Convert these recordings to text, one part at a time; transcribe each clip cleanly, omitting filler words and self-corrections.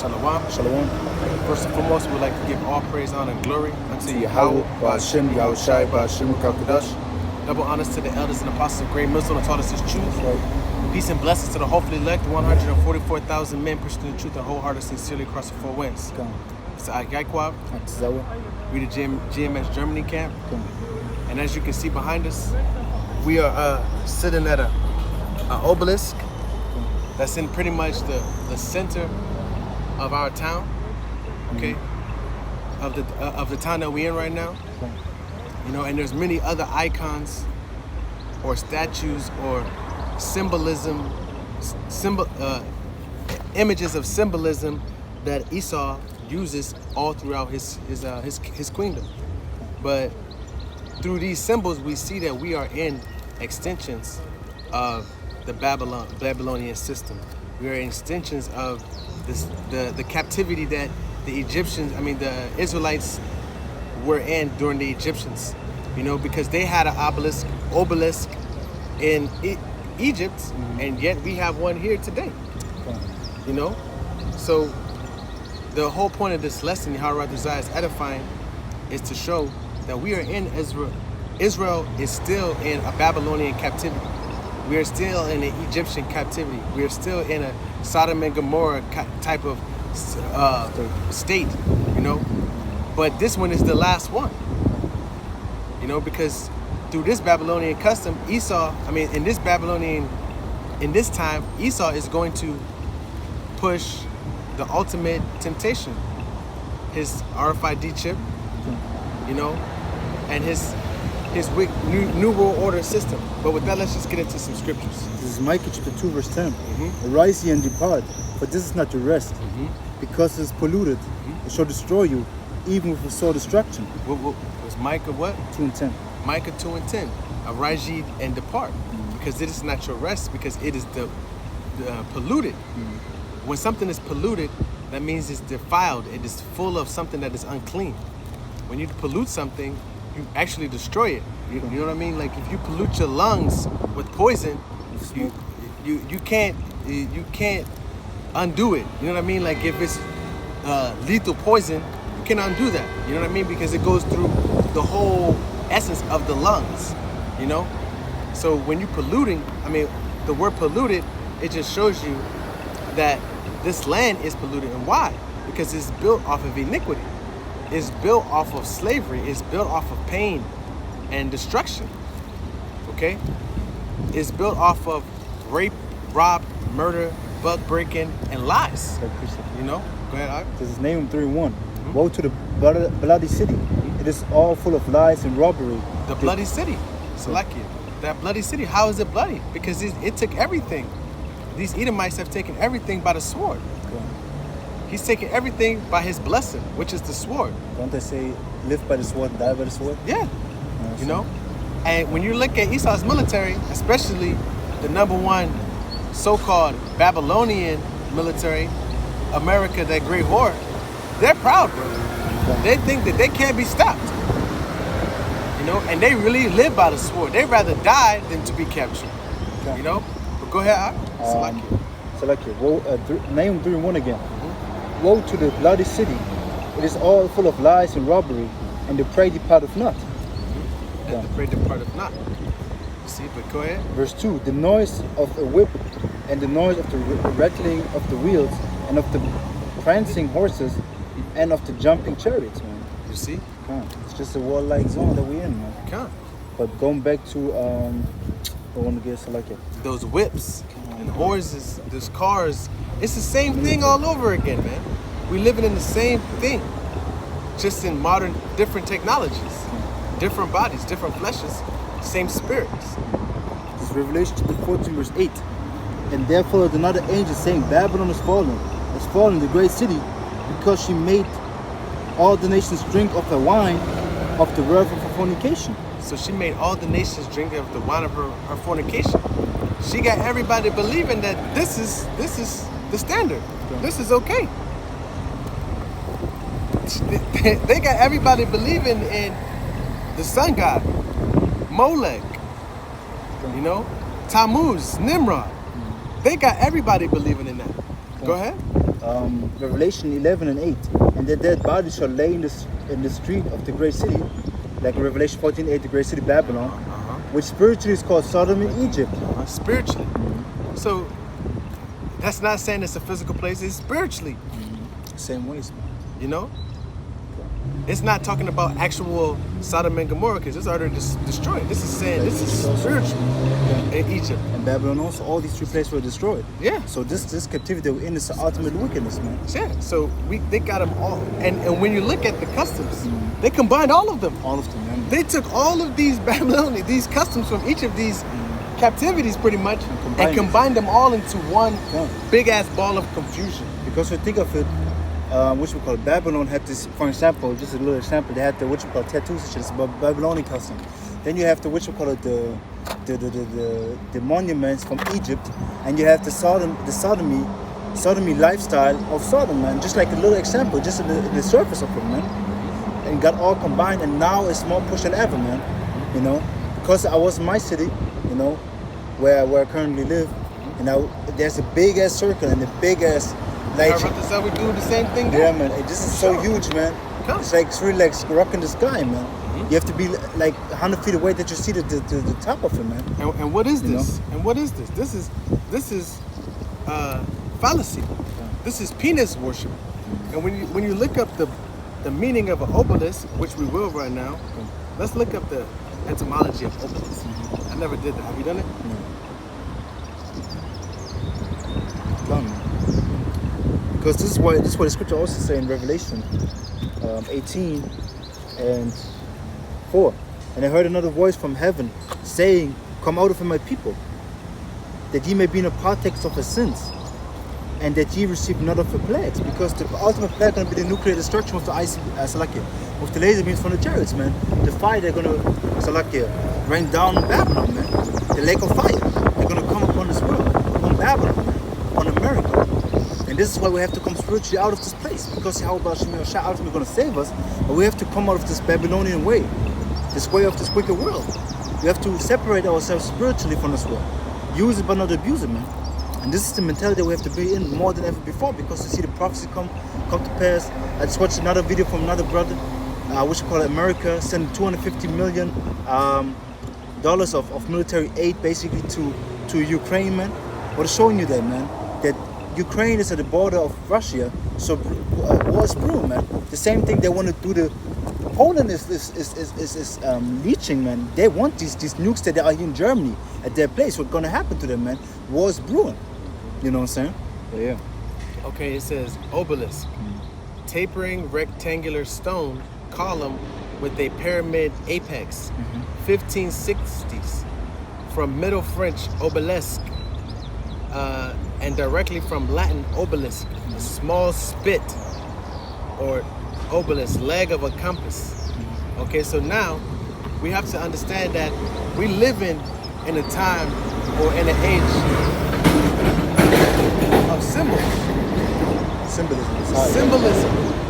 Shalom. Shalom. First and foremost, we would like to give all praise, honor, and glory unto Yahweh, Yahweh, Ba'ashem, Yahushai, Ba'ashem, Kakadash. Double honors to the elders and apostles of Great Millstone who taught us this truth. Right. Peace and blessings to the hopefully elect, 144,000 men pursuing the truth and wholeheartedly, sincerely across the four winds. Come. It's Yaquab. Atzawa. We the GMS Germany camp. Come. And as you can see behind us, we are sitting at an obelisk that's in pretty much the center of our town, okay, of the town that we're in right now. You know, and there's many other icons or statues or images of symbolism that Esau uses all throughout his kingdom. But through these symbols, we see that we are in extensions of the Babylonian system. We are extensions of the captivity that the Israelites were in during the Egyptians. You know, because they had an obelisk in Egypt, and yet we have one here today. You know, so the whole point of this lesson, how Raduzai is edifying, is to show that we are in Israel. Israel is still in a Babylonian captivity. We are still in an Egyptian captivity. We are still in a Sodom and Gomorrah type of state, you know. But this one is the last one, you know, because through this Babylonian custom, in this time, Esau is going to push the ultimate temptation, his RFID chip, you know, and his new world order system. But with that, let's just get into some scriptures. This is Micah chapter 2 verse 10. Arise ye and depart, for this is not your rest, because it is polluted. It shall destroy you, even with a sore destruction. What was Micah what? 2 and 10. Micah 2 and 10. Arise ye and depart, because it is not your rest, because it is the polluted. When something is polluted, that means it's defiled. It is full of something that is unclean. When you pollute something, you actually destroy it. You know what I mean? Like if you pollute your lungs with poison, you can't undo it. You know what I mean? Like if it's lethal poison, you can undo that. You know what I mean? Because it goes through the whole essence of the lungs. You know? So when you're polluting, the word polluted, it just shows you that this land is polluted. And why? Because it's built off of iniquity. It's built off of slavery. It's built off of pain and destruction. Okay? It's built off of rape, rob, murder, bug breaking, and lies. You know? Go ahead, Art. This is Nahum 3:1. Woe to the bloody city. It is all full of lies and robbery. The bloody city. Salakia. That bloody city. How is it bloody? Because it took everything. These Edomites have taken everything by the sword. He's taken everything by his blessing, which is the sword. Don't they say, live by the sword, die by the sword? Yeah. You know? And when you look at Esau's military, especially the number one so-called Babylonian military, America, that great whore, they're proud, bro. They think that they can't be stopped. You know? And they really live by the sword. They'd rather die than to be captured. You know? But go ahead, Salakia. Nahum 3:1 again. Woe to the bloody city. It is all full of lies and robbery, and the prey departeth not. And the prey departeth not. You see, but go ahead. Verse 2. The noise of a whip, and the noise of the rattling of the wheels, and of the prancing horses, and of the jumping chariots, man. You see? It's just a warlike zone that we're in, man. But going back to, I want to get Salakia. Those whips and horses, those cars, it's the same thing all over again, man. We're living in the same thing, just in modern, different technologies, different bodies, different fleshes, same spirits. This is Revelation 14 verse 8. And there followed another angel saying, Babylon is fallen, the great city, because she made all the nations drink of the wine of the wrath of her fornication. So she made all the nations drink of the wine of her fornication. She got everybody believing that this is the standard. This is okay. They got everybody believing in the sun god, Molech, you know, Tammuz, Nimrod. They got everybody believing in that. Go ahead. Revelation 11 and 8. And their dead bodies shall lay in the street of the great city, like in Revelation 14:8, the great city Babylon, which spiritually is called Sodom and Egypt. Spiritually. So that's not saying it's a physical place, it's spiritually. Same ways, man. You know? It's not talking about actual Sodom and Gomorrah because it's already destroyed. This is saying this is spiritual in Egypt. And Babylon also, all these three places were destroyed. Yeah. So this captivity that we're in is the ultimate wickedness, man. Yeah. So they got them all. And when you look at the customs, they combined all of them. All of them, man. They took all of these Babylonian, these customs from each of these captivities pretty much and combined them all into one big ass ball of confusion. Because you think of it, which we call it, Babylon had this, for example, just a little example, they had the what you call tattoos and shit, it's about Babylonian custom. Then you have the what you call it, the monuments from Egypt, and you have the sodomy lifestyle of Sodom, man. Just like a little example, just in the surface of it, man. And got all combined, and now it's more pushed than ever, man. You know, because I was in my city, you know, where I currently live, and now there's a big ass circle and a big ass. Like, we do the same thing there. Yeah, man. This is so huge, man. It's like it's really like rocking the sky, man. You have to be like 100 feet away that you see the top of it, man. And what is this? And what is this? This is fallacy. This is penis worship. And when you look up the meaning of an obelisk, which we will right now, let's look up the etymology of obelisk. I never did that. Have you done it? Because this is what the scripture also says in Revelation 18 and 4. And I heard another voice from heaven saying, "Come out of him, my people, that ye may be no partakers of his sins, and that ye receive none of the plagues." Because the ultimate plague going to be the nuclear destruction of the with the laser beams from the chariots, man. The fire they're going to rain down on Babylon, man. The lake of fire. They're going to come upon this world, upon Babylon, man, on America. And this is why we have to come spiritually out of this place, because Yahweh is ultimately going to save us, but we have to come out of this Babylonian way, this way of this wicked world. We have to separate ourselves spiritually from this world, use it but not abuse it, man. And this is the mentality we have to be in more than ever before, because you see the prophecy come to pass. I just watched another video from another brother, which we call America, sending $250 million dollars of military aid basically to Ukraine, man. What is showing you that, man? That Ukraine is at the border of Russia, so war is brewing, man. The same thing they want to do to Poland is leeching, man. They want these nukes that are here in Germany at their place. What's gonna happen to them, man? War is brewing. You know what I'm saying? Yeah. Okay, it says obelisk, tapering rectangular stone column with a pyramid apex, 1560s, from Middle French obelisk. And directly from Latin obelisk, a small spit, or obelisk, leg of a compass. Okay, so now we have to understand that we live in a time or in an age of symbols. Symbolism.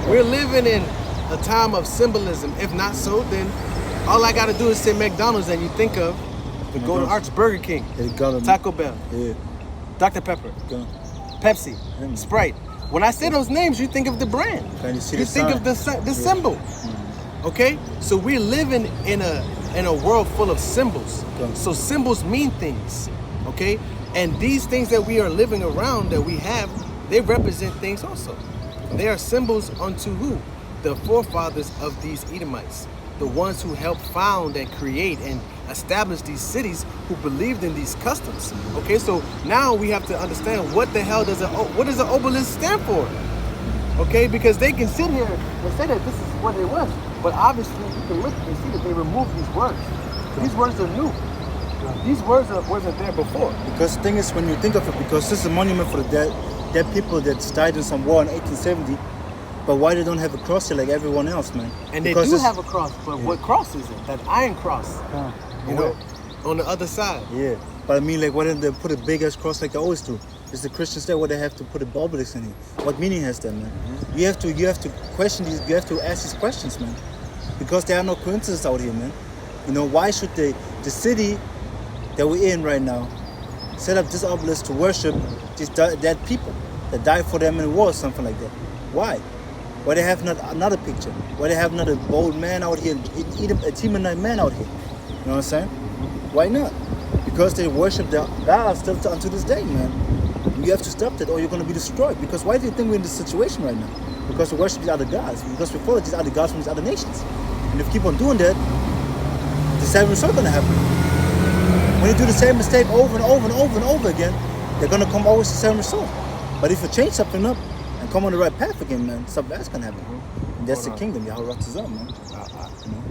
We're living in a time of symbolism. If not so, then all I gotta do is say McDonald's and you think of the Golden Arch, Burger King, Taco Bell. Yeah. Dr. Pepper, Pepsi, Sprite. When I say those names, you think of the brand. You think of the symbol. Okay? So we're living in a world full of symbols. So symbols mean things. Okay? And these things that we are living around, that we have, they represent things also. They are symbols unto who? The forefathers of these Edomites. The ones who helped found and create and establish these cities, who believed in these customs. Okay, so now we have to understand what the hell does an obelisk stand for? Okay, because they can sit here and say that this is what it was, but obviously you can look and see that they removed these words. These words are new. These words wasn't there before. Because the thing is, when you think of it, because this is a monument for the dead people that died in some war in 1870. But why they don't have a cross here like everyone else, man? And they do have a cross, but what cross is it? That iron cross, you know, on the other side. Yeah, but I mean, like, why don't they put a big ass cross like they always do? It's the Christians there where they have to put a obelisk in here. What meaning has that, man? You have to question these. You have to ask these questions, man, because there are no coincidences out here, man. You know, why should the city that we're in right now set up this obelisk to worship these dead people? that died for them in war or something like that. Why? Why they have not another picture? Why they have not a bold man out here, a Temanite man out here? You know what I'm saying? Why not? Because they worship their God still unto this day, man. You have to stop that or you're going to be destroyed. Because why do you think we're in this situation right now? Because we worship these other gods. Because we follow these other gods from these other nations. And if you keep on doing that, the same result going to happen. When you do the same mistake over and over and over and over again, they're going to come always the same result. But if you change something up and come on the right path again, man, something bad's going to happen. And that's the kingdom, Yahweh Ratzah, man. You know?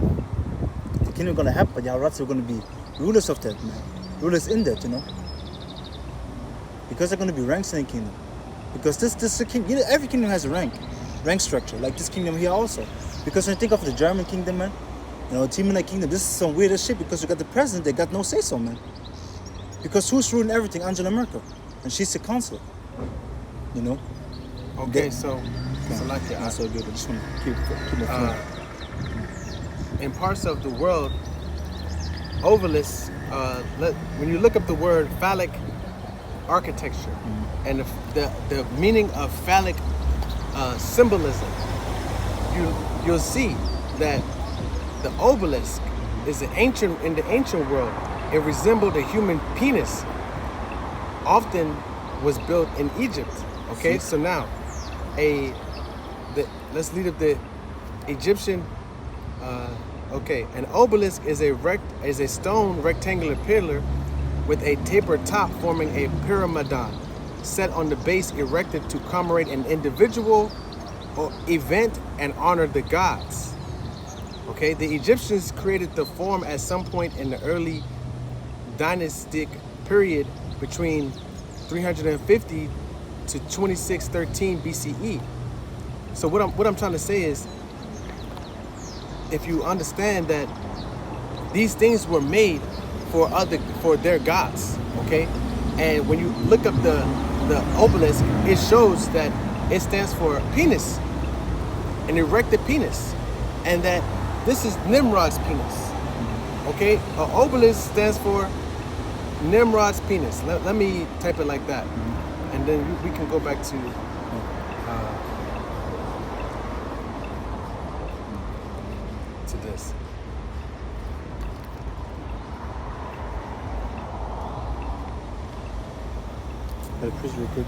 The kingdom going to happen, but Yahweh Ratzah are going to be rulers of that, man. Rulers in that, you know. Because they're going to be ranks in the kingdom. Because this king, you know, every kingdom has a rank structure, like this kingdom here also. Because when you think of the German kingdom, man, you know, Temanite kingdom, this is some weird shit because you got the president, they got no say so, man. Because who's ruling everything? Angela Merkel. And she's the counselor. You know? Okay, so like that. That's so good. I just want to keep my phone. In parts of the world, obelisks, when you look up the word phallic architecture and the meaning of phallic symbolism, you'll see that the obelisk is in the ancient world. It resembled a human penis. Often was built in Egypt. Okay, so now let's lead up the Egyptian. Okay, an obelisk is a stone rectangular pillar with a tapered top forming a pyramidon set on the base, erected to commemorate an individual or event and honor the gods. Okay, the Egyptians created the form at some point in the early dynastic period between 350 to 2613 BCE. So what I'm trying to say is, if you understand that these things were made for their gods, okay? And when you look up the obelisk, it shows that it stands for penis, an erected penis, and that this is Nimrod's penis, okay? An obelisk stands for Nimrod's penis. Let me type it like that, and then we can go back to this. Gotta preach real quick.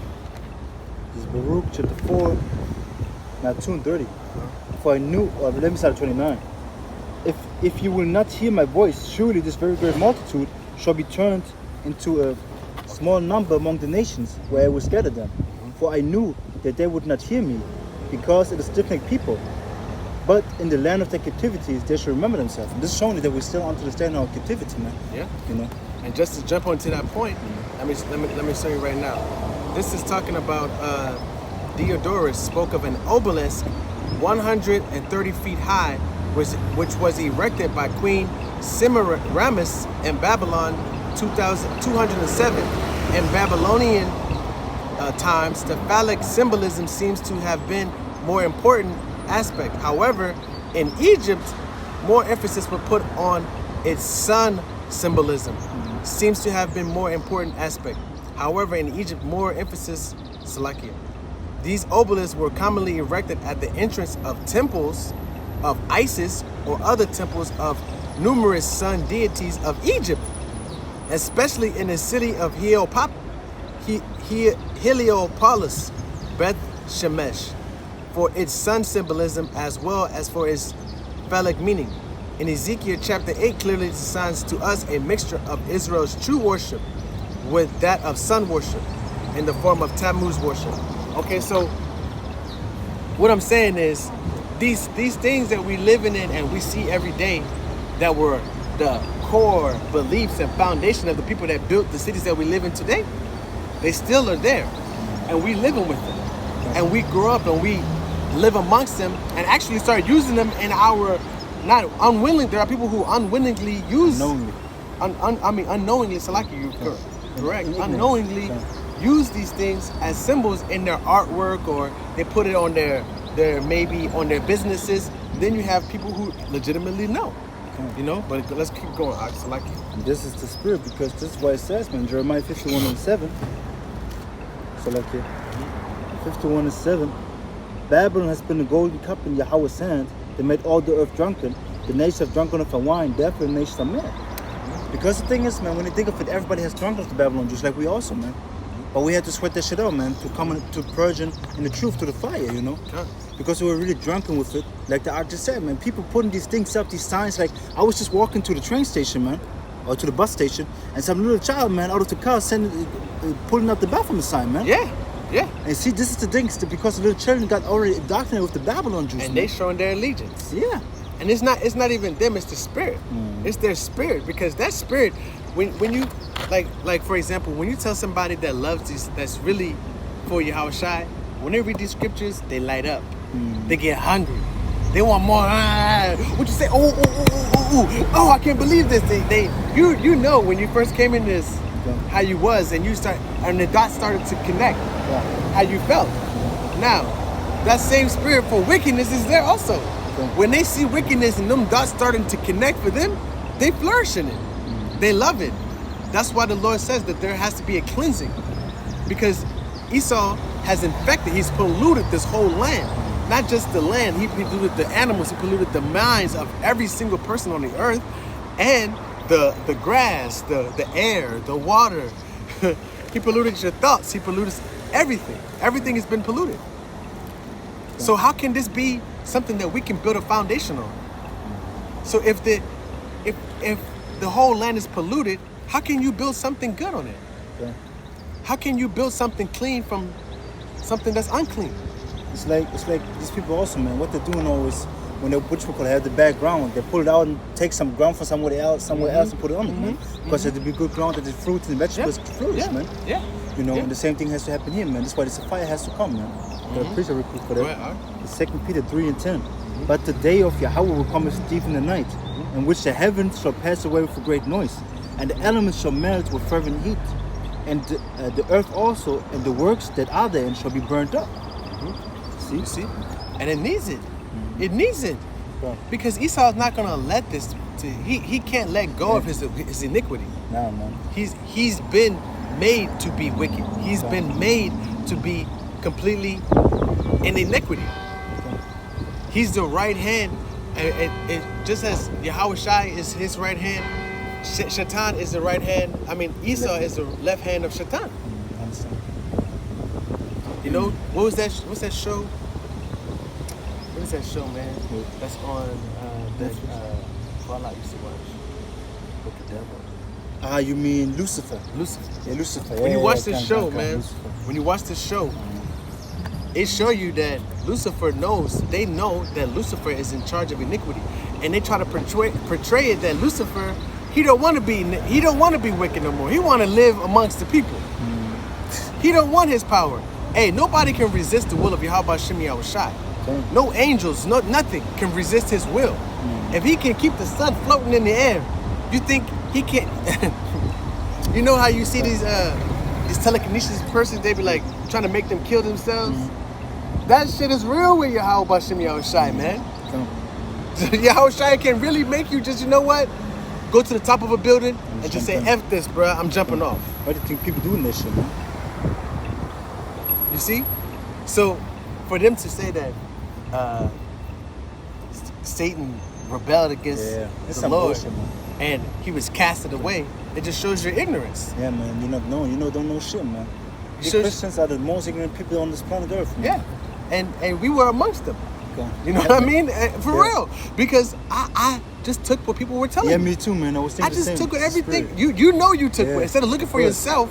This is Baruch chapter 4, now 2 and 30. For I knew, or let me start at 29. If you will not hear my voice, surely this very great multitude shall be turned into a small number among the nations where I will scatter them. For I knew that they would not hear me, because it is stiff-necked people. But in the land of their captivities, they shall remember themselves. And this is showing that we're still unto this day in our captivity, man. Yeah. You know. And just to jump onto that point, let me show you right now. This is talking about Diodorus spoke of an obelisk 130 feet high, which was erected by Queen Semiramis in Babylon 207. In Babylonian times, the phallic symbolism seems to have been more important aspect. However, in Egypt, more emphasis was put on its sun symbolism. Seems to have been more important aspect. However, in Egypt, more emphasis, Salakia. These obelisks were commonly erected at the entrance of temples of Isis or other temples of numerous sun deities of Egypt, especially in the city of Heliopolis, Beth Shemesh, for its sun symbolism as well as for its phallic meaning. In Ezekiel chapter 8 clearly assigns to us a mixture of Israel's true worship with that of sun worship in the form of Tammuz worship. Okay, so what I'm saying is these things that we living in and we see every day that were the core beliefs and foundation of the people that built the cities that we live in today, they still are there, and we living with them, and we grow up and we live amongst them and actually start using them in our, not unwilling, there are people who unwillingly use, unknowingly, Salaki, you're correct, unknowingly use these things as symbols in their artwork, or they put it on their maybe on their businesses. Then you have people who legitimately know, you know, but let's keep going, Salaki. And this is the spirit, because this is why it says, man, Jeremiah 51:7, Salaki. 51:7. Babylon has been a golden cup in Yahweh's hand. They made all the earth drunken. The nations have drunken of her wine. Therefore, the nations are mad. Because the thing is, man, when you think of it, everybody has drunk of the Babylon juice, like we also, man. But we had to sweat that shit out, man, to come to purging in the truth to the fire, you know? Yeah. Because we were really drunken with it. Like the art just said, man, people putting these things up, these signs. Like, I was just walking to the train station, man, or to the bus station, and some little child, man, out of the car pulling up the Baphomet sign, man. Yeah. Yeah. And see, this is the thing, because the little children got already indoctrinated with the Babylon juice, And man. they showing their allegiance. Yeah. And it's not even them, it's the spirit. It's their spirit, because that spirit, when you like for example, when you tell somebody that loves this, that's really for Yahweh Shai, when they read these scriptures, they light up. They get hungry. They want more. What you say? Oh, I can't believe this. You know when you first came in this, how you was, and the dots started to connect, how you felt. Now, that same spirit for wickedness is there also. When they see wickedness and them dots starting to connect for them, they flourish in it. They love it. That's why the Lord says that there has to be a cleansing, because Esau has infected, he's polluted this whole land. Not just the land, he polluted the animals, he polluted the minds of every single person on the earth, and the grass, the air, the water. He polluted your thoughts, he polluted everything. Everything has been polluted. So how can this be something that we can build a foundation on? So if the whole land is polluted, how can you build something good on it? Yeah. How can you build something clean from something that's unclean? It's like these people also, man. What they're doing always, when they have the bad ground, they pull it out and take some ground from somewhere else and put it on it, man. Because it has to be good ground that the fruits and vegetables flourish, man. Yeah. You know, and the same thing has to happen here, man. That's why this fire has to come, man. The preacher real quick for that. It's 2 Peter 3:10. But the day of Yahweh will come as a thief in the night, in which the heavens shall pass away with a great noise, and the elements shall melt with fervent heat, and the earth also, and the works that are therein shall be burnt up. See? You see? And it needs it. It needs it. Yeah. Because Esau is not gonna let this he can't let go of his iniquity. Nah, man. He's been made to be wicked. He's been made to be completely in iniquity. He's the right hand, and just as Yahweh Shai is his right hand, Shaitan is the right hand. I mean, Esau is the left hand of Shaitan. You know, what's that show? What is that show, man? That's on that Fallout used to watch with the devil. You mean Lucifer? Lucifer. Yeah, Lucifer. When you watch this Lucifer. when you watch this show, it show you that Lucifer they know that Lucifer is in charge of iniquity, and they try to portray it that Lucifer, he don't want to be wicked no more. He want to live amongst the people. He don't want his power. Hey, nobody can resist the will of Yahweh Shem Yahweh Shai. No angels, nothing can resist his will. If he can keep the sun floating in the air, you think he can't? You know how you see these telekinesis persons, they be like trying to make them kill themselves? That shit is real with Yahweh Shem Yahweh Shai, man. Yahweh Shai can really make you just, you know what? Go to the top of a building and just say, F this, bro, I'm jumping off. Why do you think people doing this shit, man? You see? So, for them to say that Satan rebelled against the Lord and he was casted away, it just shows your ignorance. Yeah, man, you don't know shit, man. Christians are the most ignorant people on this planet Earth, man. Yeah, and we were amongst them. Okay. You know what I mean? For real. Because I just took what people were telling me. Yeah, me too, man. I was thinking I just took everything. You took what, instead of looking for yourself,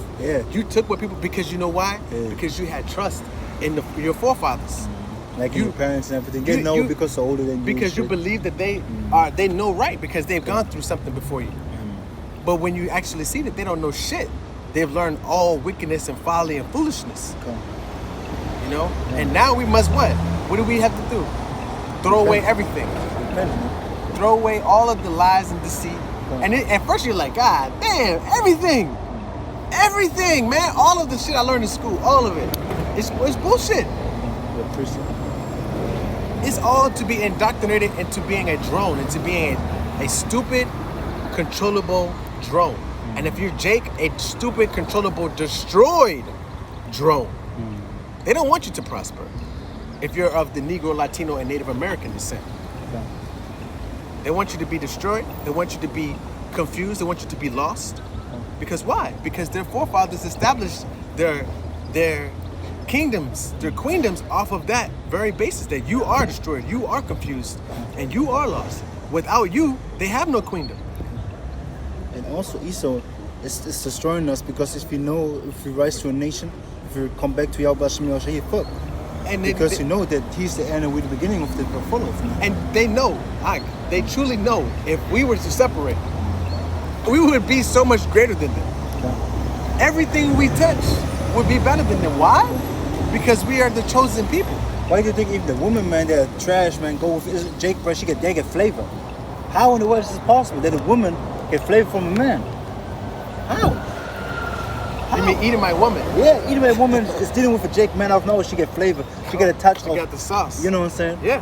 you took what people, because you know why? Yeah. Because you had trust in your forefathers. Like your parents and everything. They know because they're older than you. Because you believe that they know right because they've gone through something before you. But when you actually see that they don't know shit, they've learned all wickedness and folly and foolishness. Okay. You know? Yeah. And now we must what? What do we have to do? Throw away everything. Throw away all of the lies and deceit. Okay. And at first you're like, God damn, everything. Everything, man. All of the shit I learned in school, all of it. It's bullshit. It's all to be indoctrinated into being a drone, into being a stupid, controllable drone. And if you're Jake, a stupid, controllable, destroyed drone. They don't want you to prosper. If you're of the Negro, Latino, and Native American descent, Okay. they want you to be destroyed. They want you to be confused. They want you to be lost. Because why? Because their forefathers established their kingdoms, their queendoms off of that very basis, that you are destroyed, you are confused, and you are lost. Without you, they have no queendom. And also Esau is destroying us because if we rise to a nation, if we come back to Yahweh Hashem Yahushua, he fuck. And Because you know that he's the end and we're the beginning of the follow of man. and they know, they truly know, if we were to separate, we would be so much greater than them. Yeah. Everything we touch would be better than them. Why? Because we are the chosen people. Why do you think even the women, man, they're trash, man, go with Jake Brush, they get flavor? How in the world is this possible that a woman get flavor from a man? How? You mean eating my woman? Yeah, either way, a woman is dealing with a Jake man out of nowhere, she get flavor, she get a touch You of, got the sauce. you know what I'm saying? Yeah.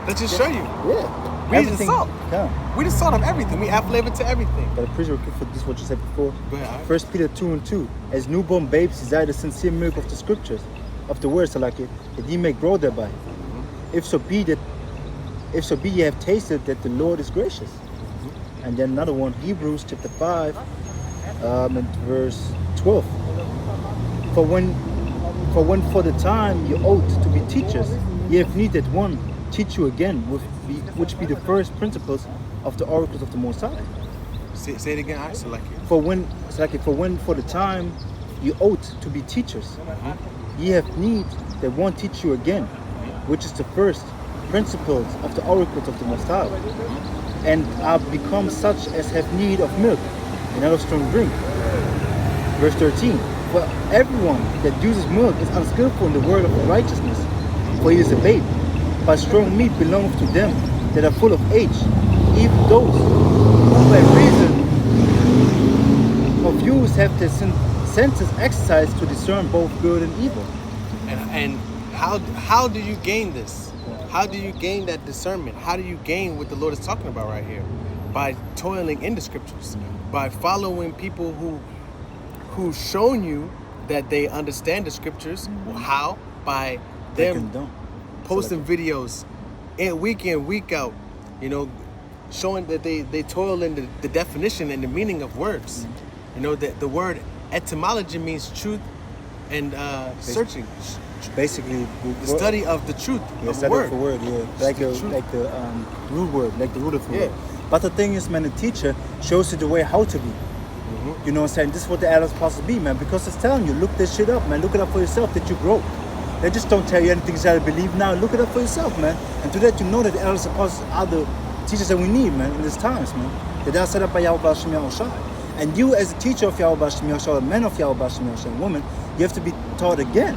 Let's just show you. Yeah. We the salt. Yeah. We the salt of everything. We add flavor to everything. But I appreciate for this what you said before. Go ahead, alright. 1 Peter 2:2. As newborn babes desire the sincere milk of the scriptures, of the words, that ye may grow thereby. If so be ye have tasted that the Lord is gracious. And then another one, Hebrews chapter 5, and verse 12. For when for the time you ought to be teachers, ye have need that one teach you again, which be the first principles of the oracles of the Most High. Say it again, I select it. For the time you ought to be teachers, ye have need that one teach you again, which is the first principles of the oracles of the Most High, and are become such as have need of milk and not of strong drink. Verse 13. For everyone that uses milk is unskillful in the word of righteousness, for he is a babe. But strong meat belongeth to them that are full of age, even those who by reason of use have their senses exercised to discern both good and evil. And how do you gain this? How do you gain that discernment? How do you gain what the Lord is talking about right here? By toiling in the scriptures, by following people who've shown you that they understand the scriptures. How? By them posting videos week in, week out, showing that they toil in the definition and the meaning of words. That the word etymology means truth and searching. Basically, the study of the truth of a word. Like the root word, like the root of the word. Yeah. But the thing is, man, the teacher shows you the way how to be. You know what I'm saying? This is what the elders supposed to be, man. Because it's telling you, look this shit up, man. Look it up for yourself that you grow. They just don't tell you anything you gotta believe now. Look it up for yourself, man. And to that, you know that the elders are the teachers that we need, man, in these times, man. That are set up by Yahweh Hashem Yahushua. And you, as a teacher of Yahweh Hashem Yahushua, a man of Yahweh Hashem Yahushua, woman, you have to be taught again.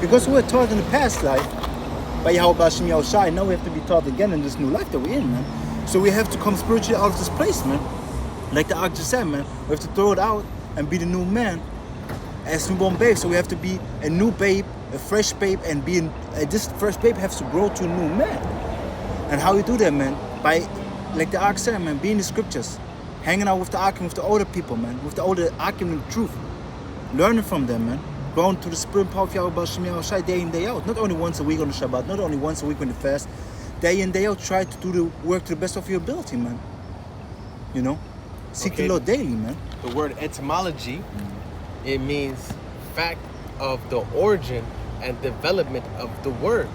Because we were taught in the past life by Yahweh Hashem Yahushua, and now we have to be taught again in this new life that we're in, man. So we have to come spiritually out of this place, man. Like the Ark just said, man, we have to throw it out and be the new man as newborn babe. So we have to be a new babe, a fresh babe, and this fresh babe has to grow to a new man. And how you do that, man? By, like the Ark said, man, being the scriptures, hanging out with the Ark and with the older people, man, with the older Ark and the truth, learning from them, man, growing to the spirit and power of Yahweh Hashem Yahushua day in, day out. Not only once a week on the Shabbat, not only once a week on the fast, day in, day out, try to do the work to the best of your ability, man. Seek the Lord daily, man. The word etymology, it means fact of the origin and development of the word.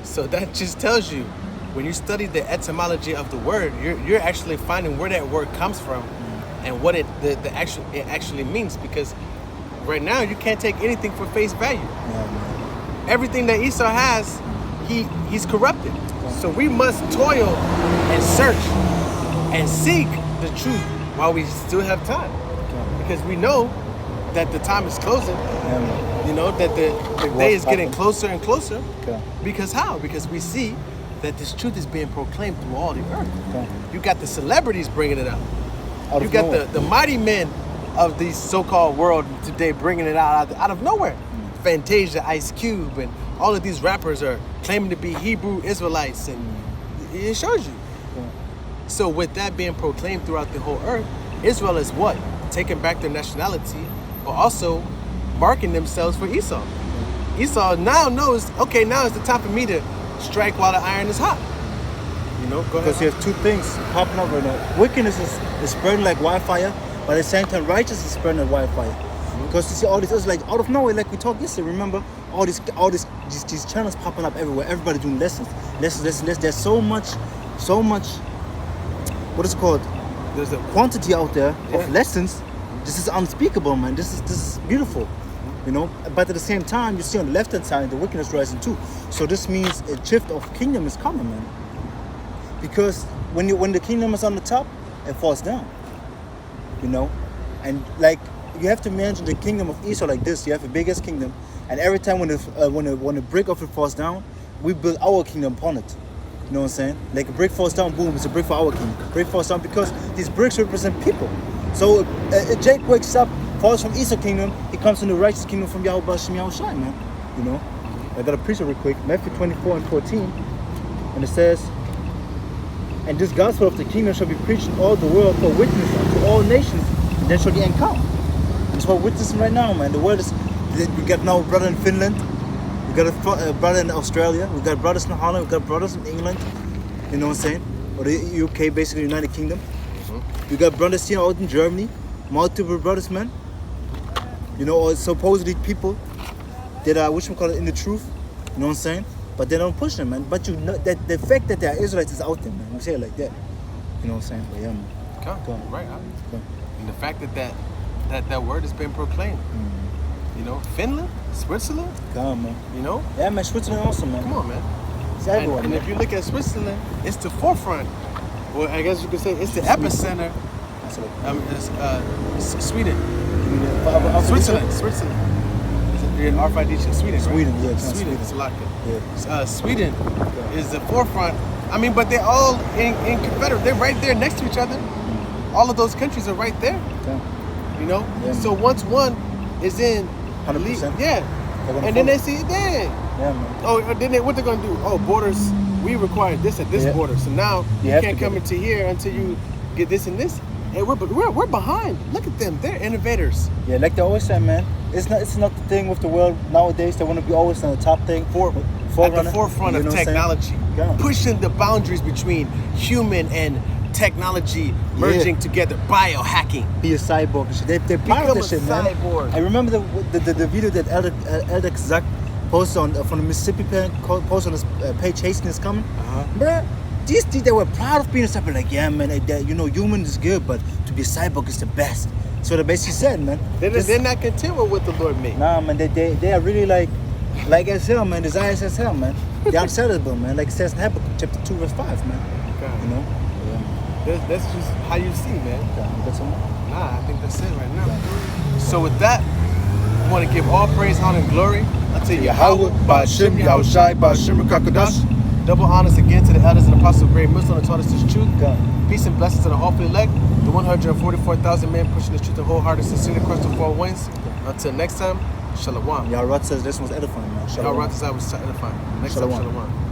So that just tells you, when you study the etymology of the word, you're actually finding where that word comes from and what it actually means. Because right now you can't take anything for face value. Everything that Esau has, he's corrupted. So we must toil and search and seek the truth while we still have time, because we know that the time is closing. That the day is getting closer and closer. Because how? Because we see that this truth is being proclaimed through all the earth. You got the celebrities bringing it out. You got the mighty men of the so-called world today bringing it out of nowhere. Fantasia, Ice Cube, and all of these rappers are claiming to be Hebrew Israelites, and it shows you. So with that being proclaimed throughout the whole earth, Israel is what? Taking back their nationality, but also marking themselves for Esau. Esau now knows, okay, now is the time for me to strike while the iron is hot. You know, go Because ahead. you have two things popping up right now. Wickedness is spreading like wildfire, but at the same time, righteousness is spreading like wildfire. Because you see all this is like out of nowhere, like we talked yesterday. Remember all these channels popping up everywhere. Everybody doing lessons. There's so much. What is it called? There's a Quantity out there Yeah. of lessons. This is unspeakable, man. This is beautiful. You know, but at the same time, you see on the left hand side the wickedness rising too. So this means a shift of kingdom is coming, man. Because when the kingdom is on the top, it falls down. You know, and like you have to imagine the kingdom of Esau like this. You have the biggest kingdom, and every time when the brick of it falls down, we build our kingdom upon it. You know what I'm saying? Like a brick falls down, boom, it's a brick for our kingdom. Brick falls down because these bricks represent people. So Jake wakes up, falls from Esau kingdom, he comes in the righteous kingdom from Yahweh Hashem Yahushai, man. You know? I gotta preach it real quick. Matthew 24:14, and it says, and this gospel of the kingdom shall be preached in all the world for witness unto all nations, and then shall the end come. That's what we're witnessing right now, man. The world is, we got now a brother in Finland, we got a brother in Australia, we got brothers in Holland, we got brothers in England, you know what I'm saying? Or the UK, basically United Kingdom. We got brothers here out in Germany, multiple brothers, man. You know, or supposedly people that are, in the truth, you know what I'm saying? But they don't push them, man. But you know that the fact that they are Israelites is out there, man. We say it like that. You know what I'm saying? But yeah, man. Come, Go on. right. Go on. And the fact that word has been proclaimed. You know, Finland, Switzerland, Come on, man. you know, Yeah, man. Switzerland awesome, man. come on, man. It's everywhere, And man. if you look at Switzerland, it's the forefront. Well, I guess you could say it's the epicenter. That's like, Sweden, Alpha Switzerland. RFID, Sweden, right? Sweden, yeah, it's Sweden, Sweden. it's a lot good. Yeah. Sweden is the forefront. I mean, but they're all in Confederate. They're right there next to each other. All of those countries are right there. Yeah. You know. Yeah, So once one is in, 100%. yeah, They're gonna and then they follow. see, dang. Yeah, man. Oh, then what they're gonna do? Oh, borders. We require this at this Yeah. border. So now You you have can't to get come it. into here until you get this and this. And we're behind. Look at them. They're innovators. Yeah, like they always say, man. It's not the thing with the world nowadays. They want to be always on the top thing. At the Forerunner, forefront you of know what I'm saying? technology, Yeah. pushing the boundaries between human and technology merging together, biohacking. Be a cyborg and shit. They're proud Become of this a shit, man. cyborg. I remember the video that Eldex Zach posted on from the Mississippi pen, posted on his page, Hasten is coming. Bruh, these they were proud of being a cyborg. Like, yeah, man, you know, human is good, but to be a cyborg is the best. So they basically said, man. They're not content with what the Lord made. Nah, man, they are really like as hell, man. Desires as hell, man. They're unsettable, man. Like it says in Habakkuk chapter 2, verse 5, man. God. You know? That's just how you see, man. Yeah. Got some more? Nah, I think that's it right now. So with that, I want to give all praise, honor, and glory unto Yahweh, Ba'ashem, Yahushai, Ba'ashem, Kakadash. Double honors again to the elders and apostles of Great Muslim that taught us this truth. God. Peace and blessings to the hopefully elect, the 144,000 men pushing the truth and wholehearted sincerely across the four winds. Until next time, Shalom. Y'all Rod says this one's edifying, man. Y'all rock this out with edifying. Next time, Shalom. Shalom.